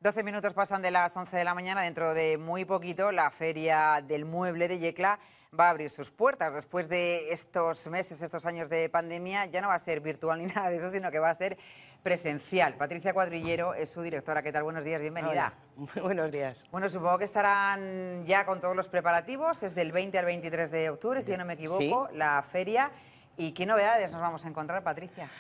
12 minutos pasan de las 11 de la mañana. Dentro de muy poquito la Feria del Mueble de Yecla va a abrir sus puertas. Después de estos meses, estos años de pandemia, ya no va a ser virtual ni nada de eso, sino que va a ser presencial. Patricia Cuadrillero es su directora. ¿Qué tal? Buenos días, bienvenida. Hola, muy buenos días. Bueno, supongo que estarán ya con todos los preparativos. Es del 20 al 23 de octubre, si yo no me equivoco, Sí. la feria. ¿Y qué novedades nos vamos a encontrar, Patricia?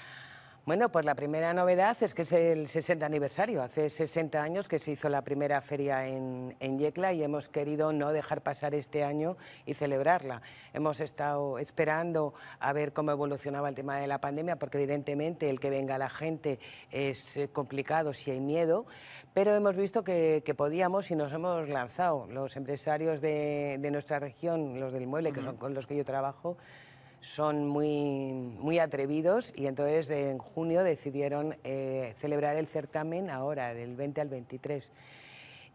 Bueno, pues la primera novedad es que es el 60 aniversario. Hace 60 años que se hizo la primera feria en Yecla y hemos querido no dejar pasar este año y celebrarla. Hemos estado esperando a ver cómo evolucionaba el tema de la pandemia, porque evidentemente el que venga la gente es complicado si hay miedo, pero hemos visto que podíamos y nos hemos lanzado. Los empresarios de nuestra región, los del mueble, que son con los que yo trabajo, son muy atrevidos y entonces en junio decidieron celebrar el certamen ahora, del 20 al 23.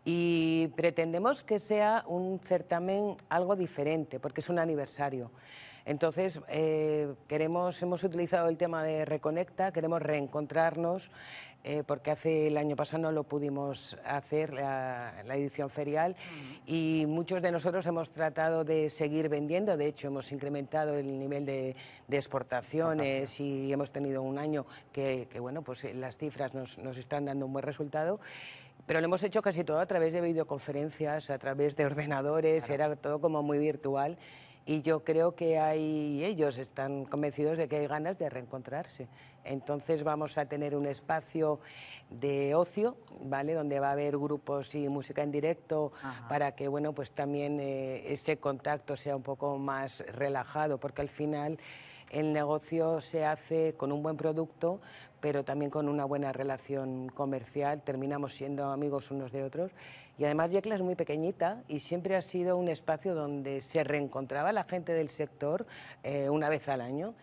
Y pretendemos que sea un certamen algo diferente, porque es un aniversario. Entonces, hemos utilizado el tema de Reconecta, queremos reencontrarnos, porque el año pasado no lo pudimos hacer, la edición ferial, y muchos de nosotros hemos tratado de seguir vendiendo. De hecho, hemos incrementado el nivel de exportaciones y hemos tenido un año que bueno, pues las cifras nos están dando un buen resultado. Pero lo hemos hecho casi todo a través de videoconferencias, a través de ordenadores, claro. Era todo como muy virtual y yo creo que ellos están convencidos de que hay ganas de reencontrarse. Entonces vamos a tener un espacio de ocio, ¿vale?, donde va a haber grupos y música en directo. Ajá. Para que bueno, pues también ese contacto sea un poco más relajado, porque al final el negocio se hace con un buen producto, pero también con una buena relación comercial. Terminamos siendo amigos unos de otros. Y además Yecla es muy pequeñita y siempre ha sido un espacio donde se reencontraba la gente del sector una vez al año.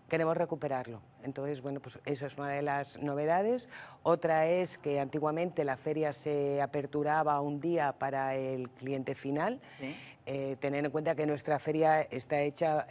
Queremos recuperarlo. Entonces, bueno, pues eso es una de las novedades. Otra es que antiguamente la feria se aperturaba un día para el cliente final. ¿Sí? Tener en cuenta que nuestra feria está hecha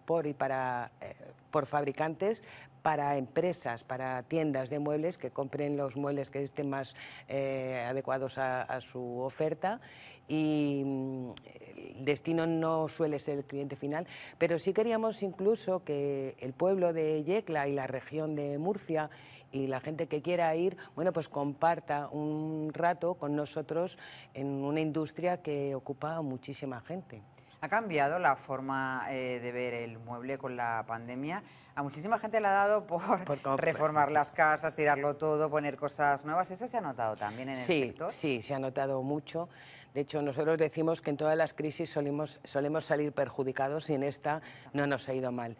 por fabricantes, para empresas, para tiendas de muebles que compren los muebles que estén más adecuados a su oferta, y el destino no suele ser el cliente final, pero sí queríamos incluso que el pueblo de Yecla y la región de Murcia y la gente que quiera ir, bueno, pues comparta un rato con nosotros en una industria que ocupa a muchísima gente. ¿Ha cambiado la forma de ver el mueble con la pandemia? A muchísima gente le ha dado por reformar las casas, tirarlo todo, poner cosas nuevas. ¿Eso se ha notado también en el sector? Sí, se ha notado mucho. De hecho, nosotros decimos que en todas las crisis solemos salir perjudicados y en esta no nos ha ido mal.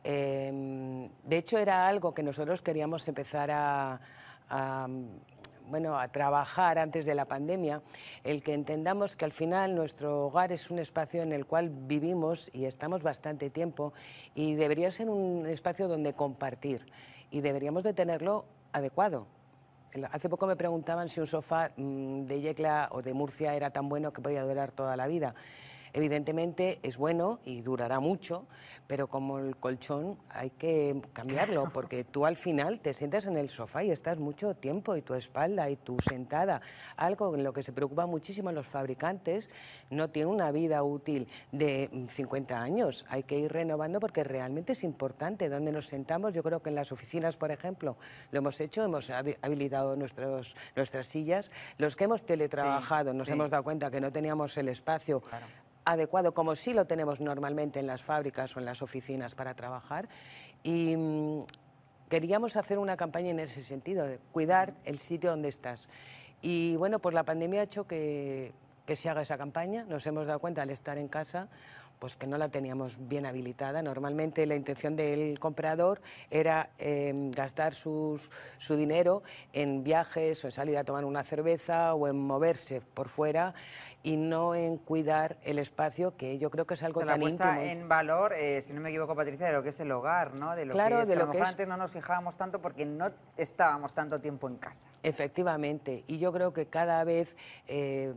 De hecho, era algo que nosotros queríamos empezar a trabajar antes de la pandemia, el que entendamos que al final nuestro hogar es un espacio en el cual vivimos y estamos bastante tiempo y debería ser un espacio donde compartir y deberíamos de tenerlo adecuado. Hace poco me preguntaban si un sofá de Yecla o de Murcia era tan bueno que podía durar toda la vida. Evidentemente es bueno y durará mucho, pero como el colchón hay que cambiarlo, porque tú al final te sientas en el sofá y estás mucho tiempo y tu espalda y tu sentada, algo en lo que se preocupa muchísimo los fabricantes, no tiene una vida útil de 50 años. Hay que ir renovando porque realmente es importante dónde nos sentamos. Yo creo que en las oficinas, por ejemplo, lo hemos hecho, hemos habilitado nuestras sillas. Los que hemos teletrabajado nos hemos dado cuenta que no teníamos el espacio adecuado, como sí lo tenemos normalmente en las fábricas o en las oficinas para trabajar, y queríamos hacer una campaña en ese sentido, de cuidar el sitio donde estás. Y bueno, pues la pandemia ha hecho que se haga esa campaña. Nos hemos dado cuenta al estar en casa pues que no la teníamos bien habilitada. Normalmente la intención del comprador era gastar su dinero en viajes o en salir a tomar una cerveza o en moverse por fuera y no en cuidar el espacio, que yo creo que es algo tan íntimo. La puesta en valor, si no me equivoco, Patricia, de lo que es el hogar, ¿no? De lo que es, que a lo mejor antes no nos fijábamos tanto porque no estábamos tanto tiempo en casa. Efectivamente, y yo creo que cada vez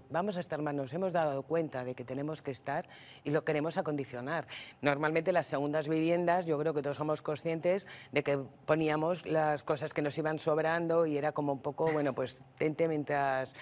vamos a estar más, nos hemos dado cuenta de que tenemos que estar y lo queremos vamos a condicionar. Normalmente las segundas viviendas, yo creo que todos somos conscientes de que poníamos las cosas que nos iban sobrando y era como un poco, bueno, pues tente mientras...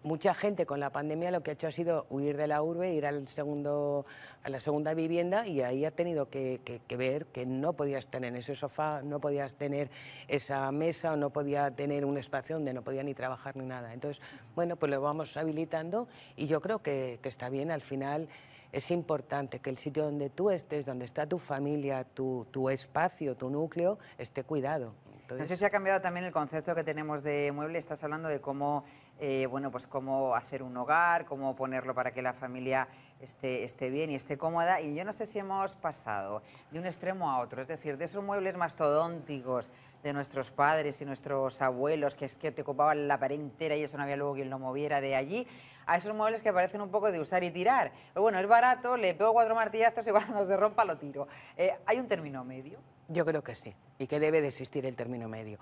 mucha gente con la pandemia lo que ha hecho ha sido huir de la urbe, ir a la segunda vivienda, y ahí ha tenido que ver que no podías tener ese sofá, no podías tener esa mesa, o no podía tener un espacio donde no podía ni trabajar ni nada. Entonces, bueno, pues lo vamos habilitando y yo creo que está bien. Al final es importante que el sitio donde tú estés, donde está tu familia, tu espacio, tu núcleo, esté cuidado. No sé si ha cambiado también el concepto que tenemos de mueble. Estás hablando de cómo, bueno, pues cómo hacer un hogar, cómo ponerlo para que la familia esté bien y esté cómoda. Y yo no sé si hemos pasado de un extremo a otro, es decir, de esos muebles mastodónticos de nuestros padres y nuestros abuelos, que es que te ocupaban la pared entera y eso no había luego quien lo moviera de allí, a esos muebles que parecen un poco de usar y tirar. Pero bueno, es barato, le pego 4 martillazos y cuando se rompa lo tiro. ¿Hay un término medio? Yo creo que sí, y que debe de existir el término medio.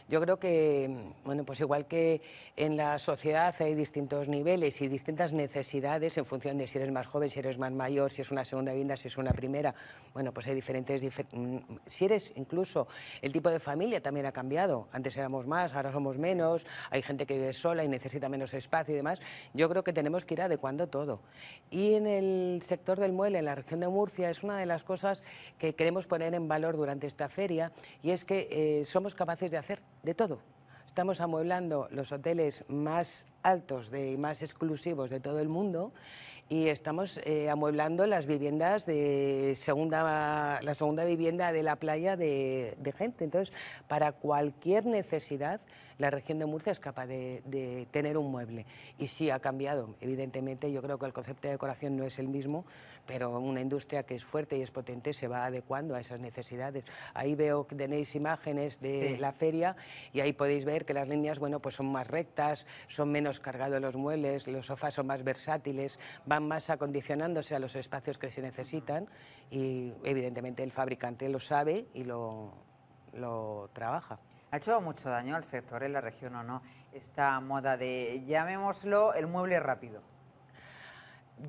Yo creo que, bueno, pues igual que en la sociedad hay distintos niveles y distintas necesidades en función de si eres más joven, si eres más mayor, si es una segunda vivienda, si es una primera, bueno, pues hay diferentes... si eres incluso, el tipo de familia también ha cambiado. Antes éramos más, ahora somos menos, hay gente que vive sola y necesita menos espacio y demás. Yo creo que tenemos que ir adecuando todo. Y en el sector del mueble, en la región de Murcia, es una de las cosas que queremos poner en valor durante esta feria, y es que somos capaces de hacer de todo. Estamos amueblando los hoteles más altos y más exclusivos de todo el mundo, y estamos amueblando las viviendas de la segunda vivienda de la playa de gente. Entonces, para cualquier necesidad, la región de Murcia es capaz de tener un mueble. Y sí ha cambiado, evidentemente. Yo creo que el concepto de decoración no es el mismo, pero una industria que es fuerte y es potente se va adecuando a esas necesidades. Ahí veo que tenéis imágenes de la feria, y ahí podéis ver que las líneas, bueno, pues son más rectas, son menos cargados los muebles, los sofás son más versátiles, van más acondicionándose a los espacios que se necesitan, y evidentemente el fabricante lo sabe y lo trabaja. ¿Ha hecho mucho daño al sector en la región o no esta moda de, llamémoslo, el mueble rápido?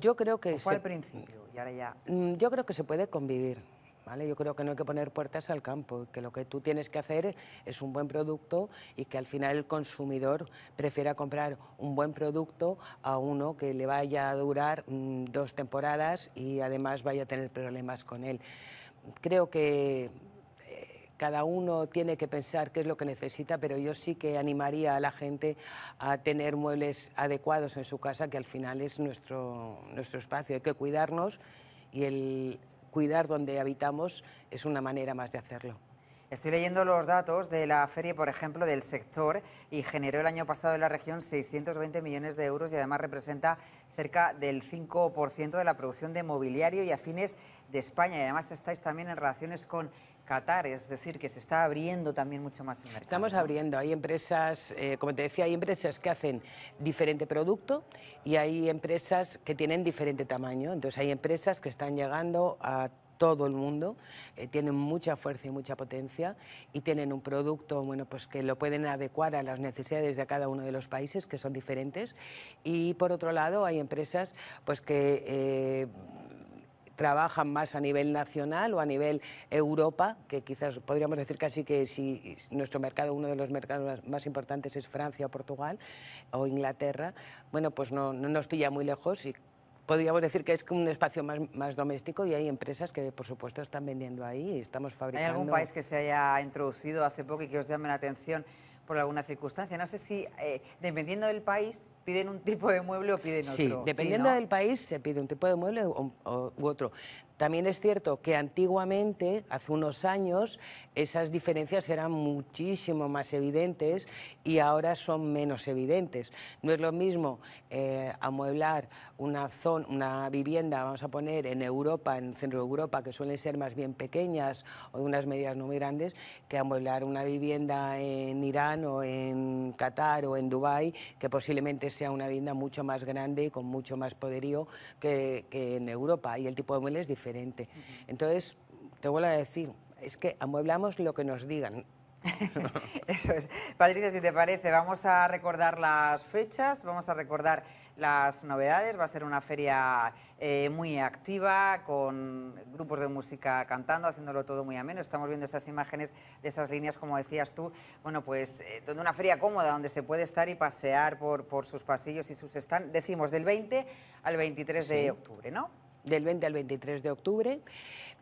Yo creo que... ¿O fue al principio y ahora ya? Yo creo que se puede convivir, ¿vale? Yo creo que no hay que poner puertas al campo, que lo que tú tienes que hacer es un buen producto, y que al final el consumidor prefiera comprar un buen producto a uno que le vaya a durar 2 temporadas y además vaya a tener problemas con él. Creo que cada uno tiene que pensar qué es lo que necesita, pero yo sí que animaría a la gente a tener muebles adecuados en su casa, que al final es nuestro espacio. Hay que cuidarnos, y el cuidar donde habitamos es una manera más de hacerlo. Estoy leyendo los datos de la feria, por ejemplo, del sector, y generó el año pasado en la región 620 millones de euros, y además representa cerca del 5% de la producción de mobiliario y afines de España. Y además estáis también en relaciones con Qatar, es decir, que se está abriendo también mucho más el mercado. Estamos abriendo, hay empresas, como te decía, hay empresas que hacen diferente producto y hay empresas que tienen diferente tamaño. Entonces hay empresas que están llegando a todo el mundo, tienen mucha fuerza y mucha potencia, y tienen un producto, bueno, pues que lo pueden adecuar a las necesidades de cada uno de los países, que son diferentes. Y por otro lado hay empresas pues que trabajan más a nivel nacional o a nivel Europa, que quizás podríamos decir casi que si nuestro mercado, uno de los mercados más importantes es Francia o Portugal o Inglaterra, bueno, pues no nos pilla muy lejos, y podríamos decir que es un espacio más doméstico, y hay empresas que, por supuesto, están vendiendo ahí y estamos fabricando. ¿Hay algún país que se haya introducido hace poco y que os llame la atención por alguna circunstancia? No sé si, dependiendo del país, piden un tipo de mueble o piden otro. Sí, dependiendo del país se pide un tipo de mueble u otro. También es cierto que antiguamente, hace unos años, esas diferencias eran muchísimo más evidentes y ahora son menos evidentes. No es lo mismo amueblar una vivienda, vamos a poner, en Europa, en el centro de Europa, que suelen ser más bien pequeñas o de unas medidas no muy grandes, que amueblar una vivienda en Irán o en Qatar o en Dubái, que posiblemente sea una vivienda mucho más grande y con mucho más poderío que en Europa, y el tipo de mueble es diferente. Entonces, te vuelvo a decir, es que amueblamos lo que nos digan. Eso es. Patricia, si te parece, vamos a recordar las fechas, vamos a recordar las novedades. Va a ser una feria muy activa, con grupos de música cantando, haciéndolo todo muy ameno. Estamos viendo esas imágenes de esas líneas, como decías tú, bueno, pues donde una feria cómoda, donde se puede estar y pasear por sus pasillos y sus stands. Decimos del 20 al 23 de octubre, ¿no? Del 20 al 23 de octubre.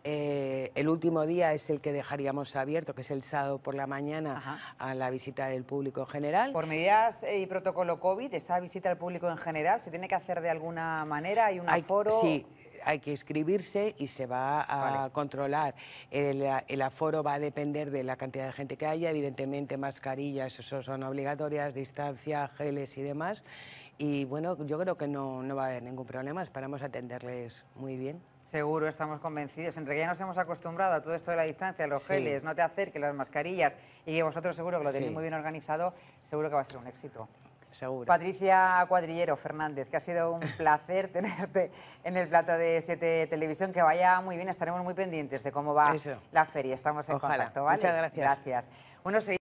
El último día es el que dejaríamos abierto, que es el sábado por la mañana, a la visita del público en general. Por medidas y protocolo COVID, esa visita al público en general, ¿se tiene que hacer de alguna manera? ¿Hay un aforo? Sí, hay que inscribirse y se va a controlar. El aforo va a depender de la cantidad de gente que haya, evidentemente mascarillas, eso son obligatorias, distancia, geles y demás. Y bueno, yo creo que no va a haber ningún problema, esperamos atenderles muy bien. Seguro, estamos convencidos. Entre que ya nos hemos acostumbrado a todo esto de la distancia, los geles, no te acerques, las mascarillas, y que vosotros seguro que lo tenéis muy bien organizado, seguro que va a ser un éxito. Seguro. Patricia Cuadrillero Fernández, que ha sido un placer tenerte en el plato de 7 Televisión, que vaya muy bien, estaremos muy pendientes de cómo va la feria, estamos en contacto, ¿vale? Muchas gracias. Gracias. Bueno,